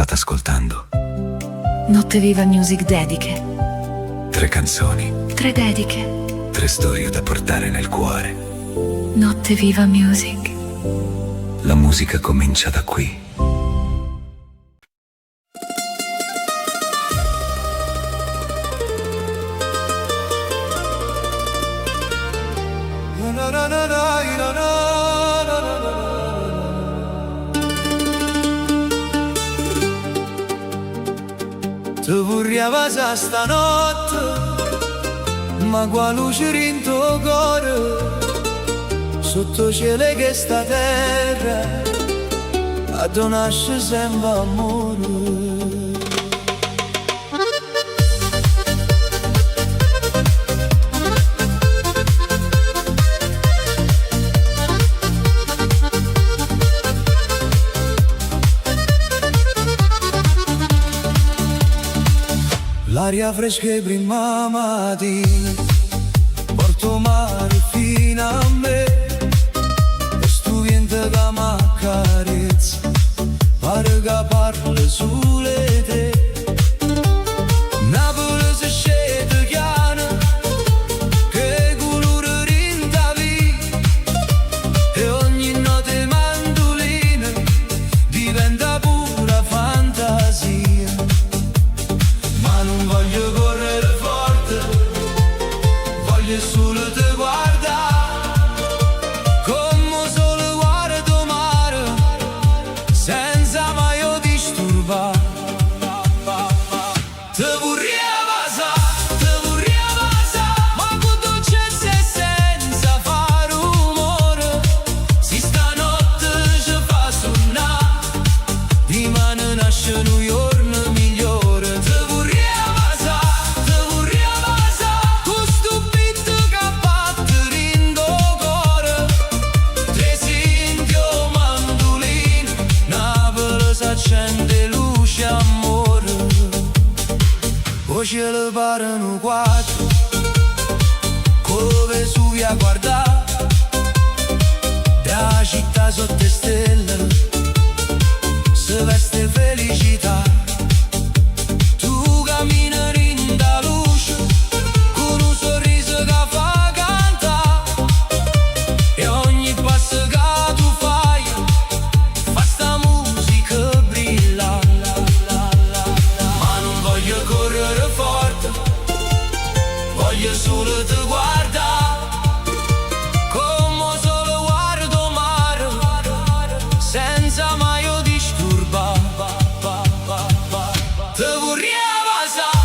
state ascoltando Notte Viva Music Dediche. 3 canzoni, 3 dediche. 3 storie da portare nel cuore. Notte Viva Music. La musica comincia da qui. Ti vorrei passare stanotte, ma qua luce in tuo cuore, sotto cielo che sta terra, a donarci sempre amore. L'aria fresca e prima mattina, porto mare fino a me, e sto vento che m'accarezza, pare che parli solo te. Napoli si scende chiana, che colore rinda lì, e ogni notte mandolina diventa pura fantasia. Non voglio correre forte, voglio solo te guardare, come solo guardo mare, senza mai disturbare. Te vorrei passare, ma con dolcezza e senza fare rumore. Si stanotte ci fa suonare, dimani nasce un giorno migliore. Accende luce amore, o cielo pare un quadro, come su via guardare, da città sotto stelle, si veste felicità. Tu cammini in da luce, con un sorriso che fa cantare, e ogni passo che tu fai fa sta musica. Voglio solo te guardare, come solo guardo mare, senza mai disturbare. Te vorrei passare,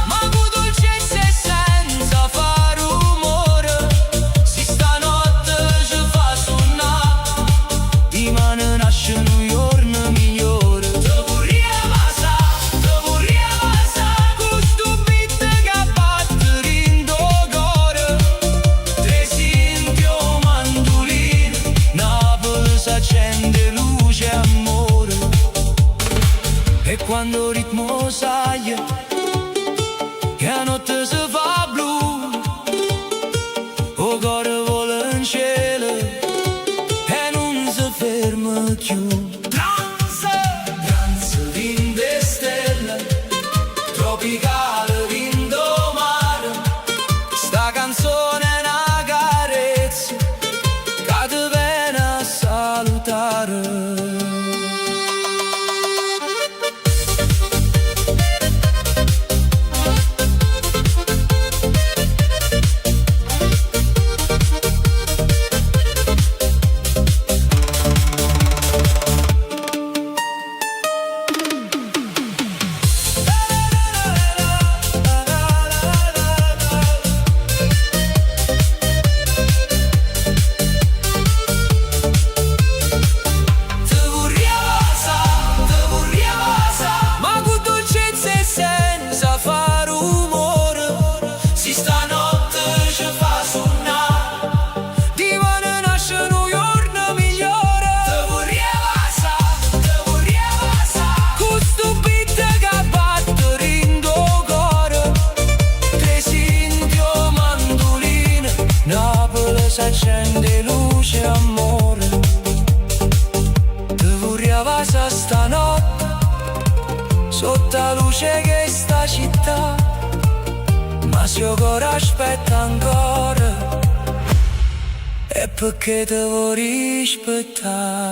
ma con dolcezza e senza fare rumore. Si stanotte ci fa suonare, dimani nasce un giorno migliore. Te vorrei passare, con sto beat che batte in tuo cuore. Tre esempio mandolino, Napoli s'accende luce amore. E quando il ritmo sale, che la notte si fa blu, o cuore vola in cielo e non si ferma più. Danza in de stelle, tropicale vindo mare, sta canzone è una carezza che ti viene a salutare. s'accende luce amore, te vorrei passare stanotte sotto la luce che sta città, ma se io ancora aspetta ancora è perché te vuoi rispettare.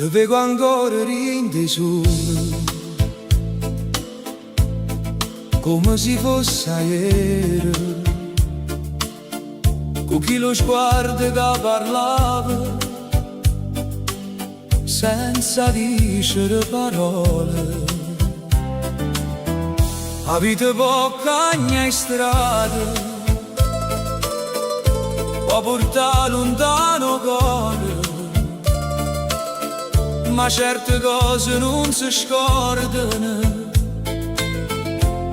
Ti vedo ancora rinde sole, come se fosse ieri, con chi lo sguardo che parlava, senza dicere parole. La vita può cagnare in strada, può portare lontano cuore, ma certe cose non si scordano,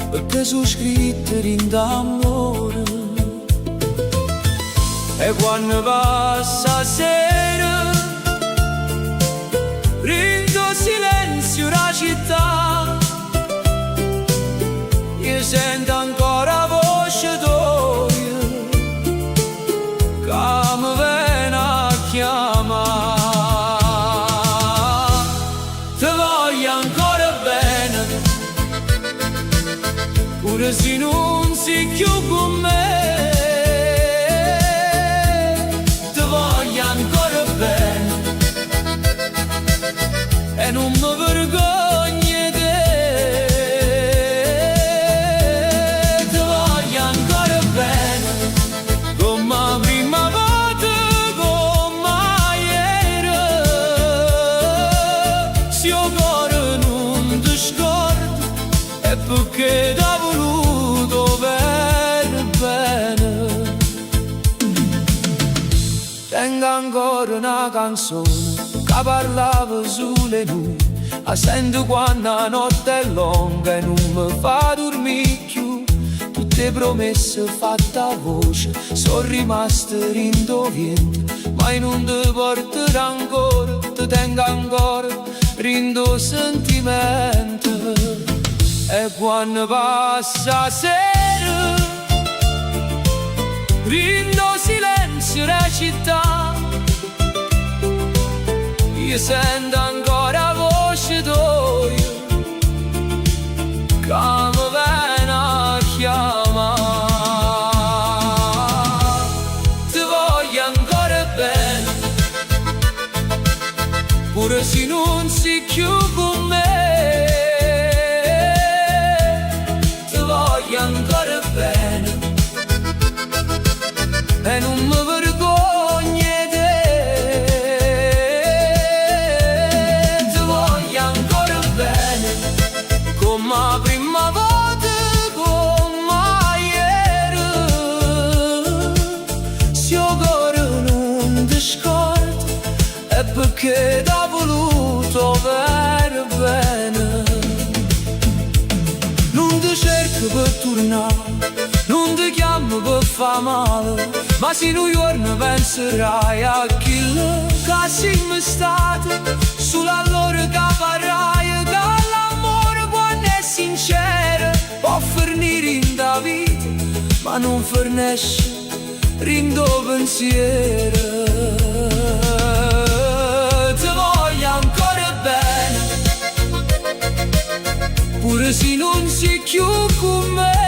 perché sono scritte in d'amore. E quando passa sera, rindo silenzio la città, io sento ancora voce tua che mi viene a chiamare. Pure se non sei più con me, ti voglio ancora bene e non mi vergogno di te. Ti voglio ancora bene come la prima volta, come ieri. Se io ancora non ti scordo è perché da voluto bene. Tengo ancora una canzone che parlava sulle nubi, la sento quando la notte è lunga e non mi fa dormire più. Tutte promesse fatte a voce sono rimaste rindoviente, ma io non ti porterò ancora, ti tengo ancora rindo sentimento. E quando passa sera, rindo silenzio la città, io sento ancora voce tua che mi viene a chiamare. Ti voglio ancora bene, pure se non sei più con me. Ancora bene e non mi vergogno di te. Ti voglio ancora bene come la prima volta, come ieri. Se io ancora non ti scordo è perché t'ho voluto per bene. Non ti cerco per tornare, non ti chiamo per far male, ma se un giorno penserai a chi che siamo stati, solo allora che farai che l'amore quando è sincero può fornire in da vita, ma non fornisce rindo pensiero. Ti voglio ancora bene, pure se non sei più con me.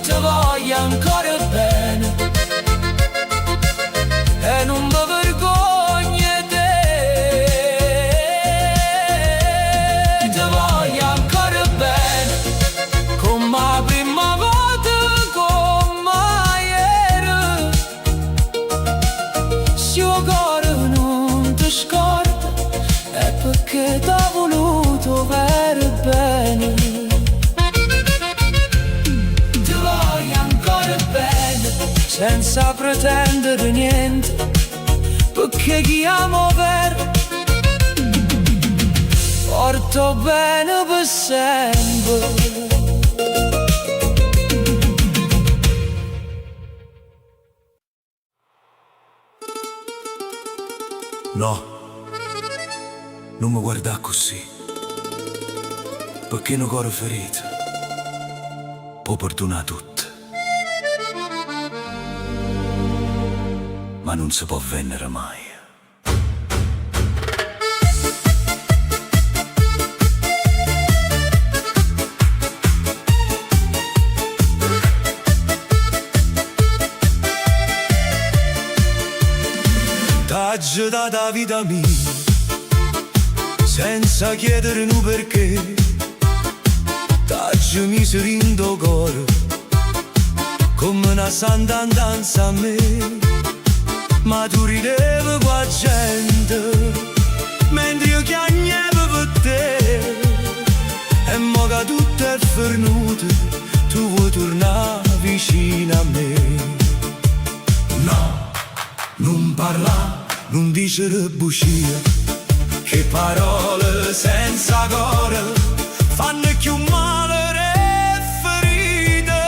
Ti voglio ancora bene e non mi vergogno di te. Ti voglio ancora bene come la prima volta, come ieri. Se io ancora non ti scordo è perché t'ho voluto per bene. Ti voglio ancora bene senza pretendere niente, perché chi amo vero molto bene per sempre. No, non mi guarda così, perché un cuore ferito può perdonare tutto, ma non si può vendere mai. T'aggio data vita mia, senza chiedere nu perché. T'aggio miso in do cuore, come una santa andanza a me. Ma tu ridevi qua gente, mentre io chiagnevo per te. E mo che tutto è fernuto, tu vuoi tornare vicino a me. No, non parla, non dicere bugie, che parole senza cuore fanno più male le ferite.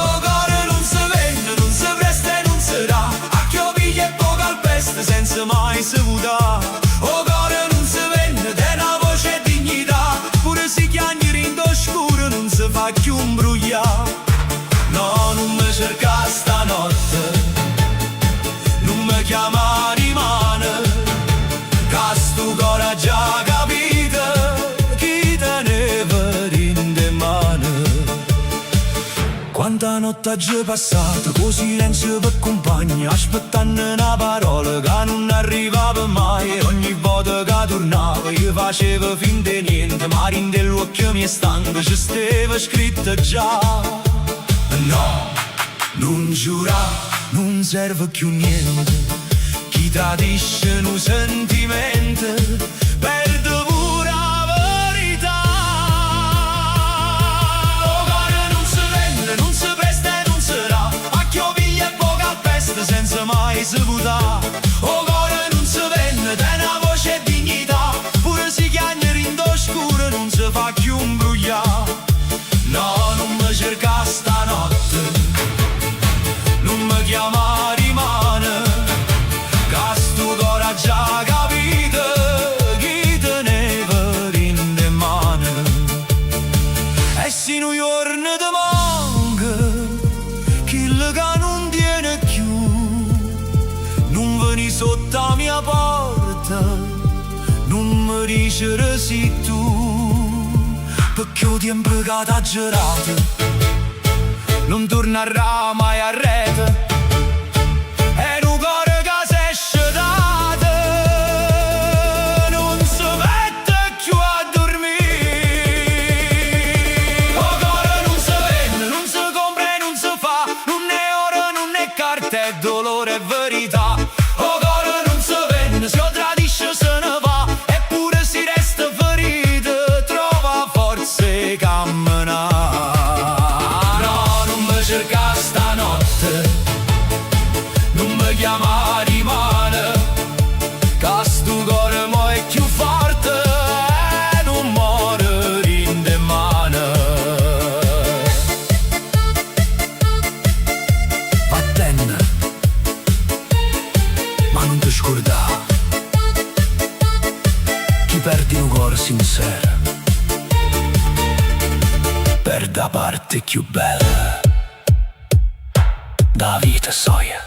O cuore non si vende, non si presta e non si dà, a chi piglia e poco al peste senza mai si vota. O cuore non si vende, te una voce e dignità, pure si chiagni in scuro non si fa più imbrugliare. No, non mi cerca stanotte, non mi chiama di mano, che sto cuore già capito, chi teneva in de mano. Quanta notte ha già passato, con silenzio per compagni, aspettando una parola che non arrivava mai. E ogni volta che tornavo io facevo finta di niente, ma in dell'occhio mi stanco ci stava scritto già. No, non giura, non serve più niente, chi tradisce un sentimento perde pure la verità. O cuore non si vende, non si presta e non si dà, a chi piglia e poco al peste senza mai si vota. O cuore non si vende, te una voce e dignità, pure si chiagna in scuro non si fa più imbrugliare. No, non mi cerca stanotte, non mi chiama di mano, che sto cuore già capito, chi teneva in de mano. E se un giorno ti manca, chi che non tiene più, non veni sotto la mia porta, non mi dicere sì tu, perché il tempo che t'ha girato non tornerà mai a rete. È un cuore che si è scedato, non si mette più a dormire. O cuore non si vende, non si compra e non si fa, non è oro, non è carta, è dolore e verità. O cuore non si vende, se lo tradisce se ne va, eppure si resta ferito, trova forze camminare. Cerca stanotte, non mi chiama di mano, che sto cuore mo è più forte e non muore in de mano. Vattene, ma non ti scordare, chi perdi un cuore sincero perde la parte più bella da vita soia.